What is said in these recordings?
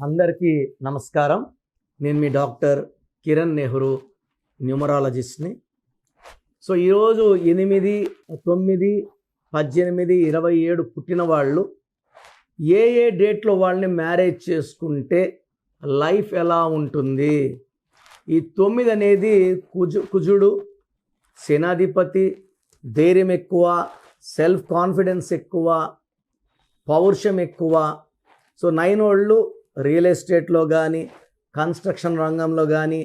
అందరికీ నమస్కారం. నేను మీ డాక్టర్ కిరణ్ నెహ్రూ, న్యూమరాలజిస్ట్ని. సో ఈరోజు 8, 9, 18, 27 పుట్టిన వాళ్ళు ఏ డేట్లో వాళ్ళని మ్యారేజ్ చేసుకుంటే లైఫ్ ఎలా ఉంటుంది? ఈ 9 అనేది కుజుడు, సేనాధిపతి, ధైర్యం ఎక్కువ, సెల్ఫ్ కాన్ఫిడెన్స్ ఎక్కువ, పౌరుషం ఎక్కువ. సో 9 వాళ్ళు రియల్ ఎస్టేట్లో కానీ, కన్స్ట్రక్షన్ రంగంలో కానీ,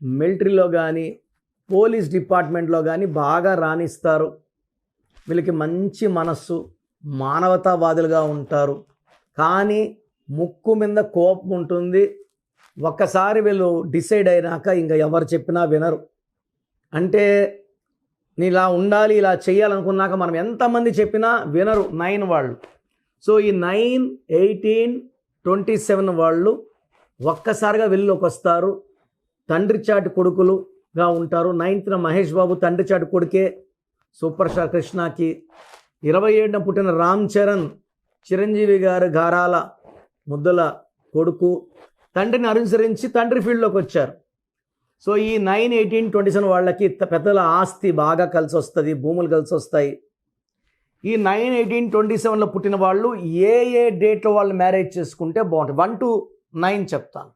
మిలిటరీలో కానీ, పోలీస్ డిపార్ట్మెంట్లో కానీ బాగా రాణిస్తారు. వీళ్ళకి మంచి మనస్సు, మానవతావాదులుగా ఉంటారు. కానీ ముక్కు మీద కోపం ఉంటుంది. ఒక్కసారి వీళ్ళు డిసైడ్ అయినాక ఇంకా ఎవరు చెప్పినా వినరు. అంటే నీ ఇలా ఉండాలి, ఇలా చేయాలనుకున్నాక మనం ఎంతమంది చెప్పినా వినరు 9 వాళ్ళు. సో ఈ 9, 18, 27 వాళ్ళు ఒక్కసారిగా వెళ్ళిలోకి వస్తారు. తండ్రి చాటి కొడుకులుగా ఉంటారు. 9th మహేష్ బాబు తండ్రి చాటి కొడుకే, సూపర్ స్టార్ కృష్ణకి. 27న పుట్టిన రామ్ చరణ్ చిరంజీవి గారు గారాల ముద్దుల కొడుకు. తండ్రిని అనుసరించి తండ్రి ఫీల్డ్లోకి వచ్చారు. సో ఈ 9, 18, 27 వాళ్ళకి పెద్దల ఆస్తి బాగా కలిసి వస్తుంది, భూములు కలిసి వస్తాయి. ఈ 9, 18, 27లో పుట్టిన వాళ్ళు ఏ డేట్లో వాళ్ళు మ్యారేజ్ చేసుకుంటే బాగుంటుంది? 1 to 9 చెప్తాను.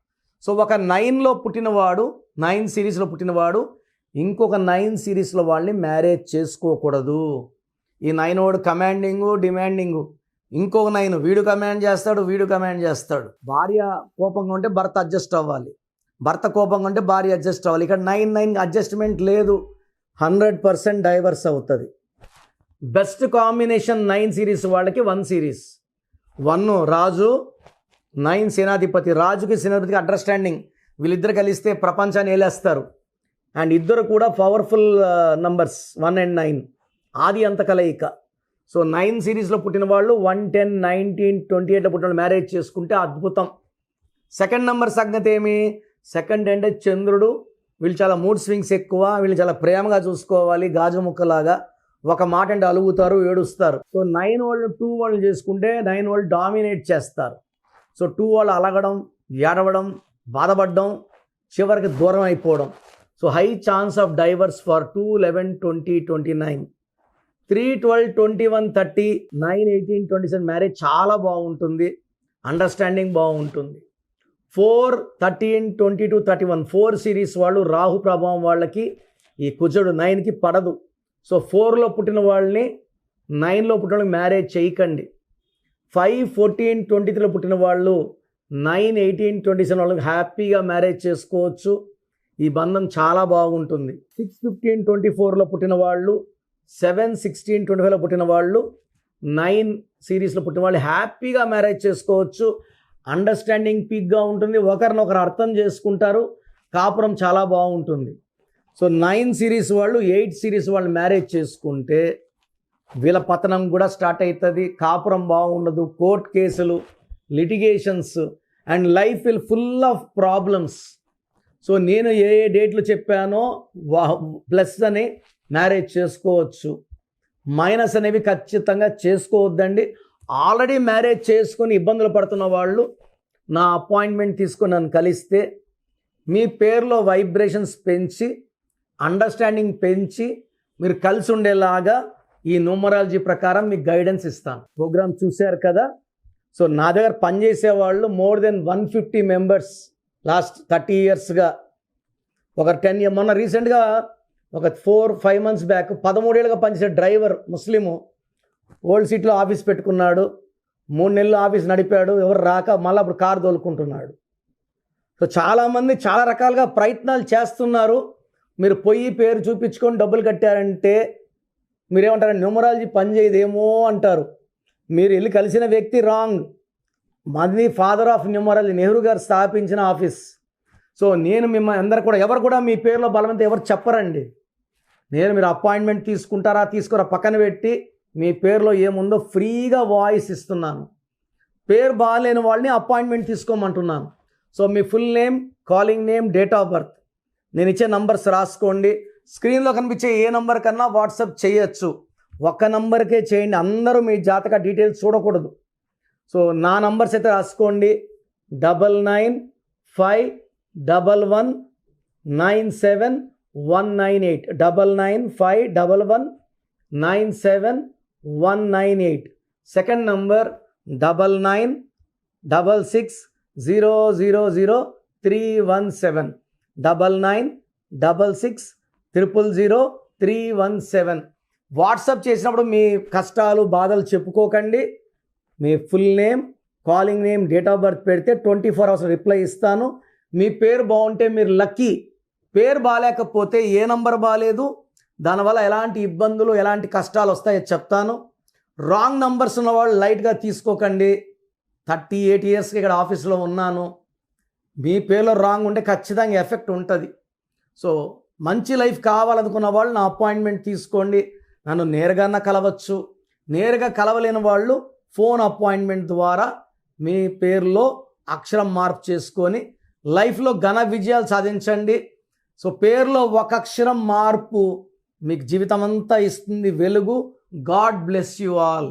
సో ఒక 9లో పుట్టినవాడు, 9 సిరీస్లో పుట్టినవాడు ఇంకొక 9 సిరీస్లో వాళ్ళని మ్యారేజ్ చేసుకోకూడదు. ఈ 9 వాడు కమాండింగు, డిమాండింగు. ఇంకొక 9 వీడు కమాండ్ చేస్తాడు, వీడు కమాండ్ చేస్తాడు. భార్య కోపంగా ఉంటే భర్త అడ్జస్ట్ అవ్వాలి, భర్త కోపంగా ఉంటే భార్య అడ్జస్ట్ అవ్వాలి. ఇక్కడ 9 అడ్జస్ట్మెంట్ లేదు, 100% డైవర్స్ అవుతుంది. బెస్ట్ కాంబినేషన్ 9 సిరీస్ వాళ్ళకి 1 సిరీస్. 1 రాజు, 9 సేనాధిపతి. రాజుకి సేనాధిపతికి అండర్స్టాండింగ్, వీళ్ళిద్దరు కలిస్తే ప్రపంచాన్ని ఏలేస్తారు. అండ్ ఇద్దరు కూడా పవర్ఫుల్ నంబర్స్ 1 and 9, ఆది అంత కలయిక. సో 9 సిరీస్లో పుట్టిన వాళ్ళు 1, 10, 19, 28లో పుట్టిన వాళ్ళు మ్యారేజ్ చేసుకుంటే అద్భుతం. సెకండ్ నెంబర్ సంగతి ఏమి? సెకండ్ అంటే చంద్రుడు. వీళ్ళు చాలా మూడ్ స్వింగ్స్ ఎక్కువ, వీళ్ళు చాలా ప్రేమగా చూసుకోవాలి, గాజు ముక్కలాగా. ఒక మాట అంటే అలుగుతారు, ఏడుస్తారు. సో 9 వాళ్ళు 2 వాళ్ళు చేసుకుంటే 9 వాళ్ళు డామినేట్ చేస్తారు. సో 2 వాళ్ళు అలగడం, ఏడవడం, బాధపడడం, చివరికి దూరం అయిపోవడం. So high chance of divorce for 2, 11, 20, 29. 3, 12, 21, 30, 9, 18, 27 marriage చాలా బాగుంటుంది, అండర్స్టాండింగ్ బాగుంటుంది. 4, 13, 22, 31 4 సిరీస్ వాళ్ళు రాహు ప్రభావం వాళ్ళకి ఈ కుజుడు 9కి పడదు. సో 4లో పుట్టిన వాళ్ళని 9లో పుట్టిన వాళ్ళకి మ్యారేజ్ చేయకండి. 5, 14, 23లో పుట్టిన వాళ్ళు 9, 18, 27 వాళ్ళకి హ్యాపీగా మ్యారేజ్ చేసుకోవచ్చు. ఈ బంధం చాలా బాగుంటుంది. 6, 15, 24లో పుట్టిన వాళ్ళు, 7, 16, 25లో పుట్టిన వాళ్ళు, 9 సిరీస్లో పుట్టిన వాళ్ళు హ్యాపీగా మ్యారేజ్ చేసుకోవచ్చు. అండర్స్టాండింగ్ పీక్గా ఉంటుంది, ఒకరినొకరు అర్థం చేసుకుంటారు, కాపురం చాలా బాగుంటుంది. సో 9 సిరీస్ వాళ్ళు 8 సిరీస్ వాళ్ళు మ్యారేజ్ చేసుకుంటే వీళ్ళ పతనం కూడా స్టార్ట్ అవుతుంది, కాపురం బాగుండదు, కోర్ట్ కేసులు, litigations and life will full of problems. So నేను ఏ డేట్లు చెప్పానో ప్లస్ అని మ్యారేజ్ చేసుకోవచ్చు, మైనస్ అనేవి ఖచ్చితంగా చేసుకోవద్దండి. ఆల్రెడీ మ్యారేజ్ చేసుకొని ఇబ్బందులు పడుతున్న వాళ్ళు నా అపాయింట్మెంట్ తీసుకొని నన్ను కలిస్తే మీ పేరులో వైబ్రేషన్స్ పెంచి, అండర్స్టాండింగ్ పెంచి, మీరు కలిసి ఉండేలాగా ఈ న్యూమరాలజీ ప్రకారం మీకు గైడెన్స్ ఇస్తాను. ప్రోగ్రామ్ చూశారు కదా. సో నా దగ్గర పనిచేసే వాళ్ళు మోర్ దెన్ 150 మెంబర్స్ లాస్ట్ 30 ఇయర్స్గా. ఒక 10 years మొన్న రీసెంట్గా ఒక 4-5 months బ్యాక్ 13 ఏళ్ళుగా పనిచేసే డ్రైవర్ ముస్లిము ఓల్డ్ సిటీలో ఆఫీస్ పెట్టుకున్నాడు. 3 నెలలు ఆఫీస్ నడిపాడు, ఎవరు రాక మళ్ళీ అప్పుడు కారు తోలుకుంటున్నాడు. సో చాలామంది చాలా రకాలుగా ప్రయత్నాలు చేస్తున్నారు. మీరు పొయ్యి పేరు చూపించుకొని డబ్బులు కట్టారంటే మీరేమంటారు? న్యూమరాలజీ పనిచేయదేమో అంటారు. మీరు వెళ్ళి కలిసిన వ్యక్తి రాంగ్. మాది ఫాదర్ ఆఫ్ న్యూమరాలజీ, నెహ్రూ గారు స్థాపించిన ఆఫీస్. సో నేను మిమ్మల్ని అందరూ కూడా, ఎవరు కూడా మీ పేరులో బలవంతం ఎవరు చెప్పరండి. మీరు అపాయింట్మెంట్ తీసుకుంటారా తీసుకోరా పక్కన పెట్టి మీ పేరులో ఏముందో ఫ్రీగా వాయిస్ ఇస్తున్నాను. పేరు బాగాలేని వాళ్ళని అపాయింట్మెంట్ తీసుకోమంటున్నాను. సో మీ full name, calling name, date of birth, నేను ఇచ్చే నంబర్స్ రాసుకోండి. స్క్రీన్లో కనిపించే ఏ నంబర్ కన్నా వాట్సాప్ చేయొచ్చు. ఒక్క నంబర్కే చేయండి, అందరూ మీ జాతక డీటెయిల్స్ చూడకూడదు. సో నా నంబర్స్ అయితే రాసుకోండి. 9951197198 9951197198. Second number 9966000317 9966000317. వాట్సాప్ చేసినప్పుడు మీ కష్టాలు బాధలు చెప్పుకోకండి. మీ full name, calling name, date of birth పెడితే 24 hours రిప్లై ఇస్తాను. మీ పేరు బాగుంటే మీరు లక్కీ. పేరు బాగాలేకపోతే ఏ నంబర్ బాగాలేదు, దానివల్ల ఎలాంటి ఇబ్బందులు ఎలాంటి కష్టాలు వస్తాయో చెప్తాను. రాంగ్ నంబర్స్ ఉన్నవాళ్ళు లైట్గా తీసుకోకండి. 38 yearsకి ఇక్కడ ఆఫీస్లో ఉన్నాను. మీ పేరులో రాంగ్ ఉంటే ఖచ్చితంగా ఎఫెక్ట్ ఉంటుంది. సో మంచి లైఫ్ కావాలనుకున్న వాళ్ళు నా అపాయింట్మెంట్ తీసుకోండి. నన్ను నేరుగా కలవచ్చు. నేరుగా కలవలేని వాళ్ళు ఫోన్ అపాయింట్మెంట్ ద్వారా మీ పేరులో అక్షరం మార్పు చేసుకొని లైఫ్లో ఘన విజయాలు సాధించండి. సో పేరులో ఒక అక్షరం మార్పు మీకు జీవితం అంతా ఇస్తుంది వెలుగు. God bless you all.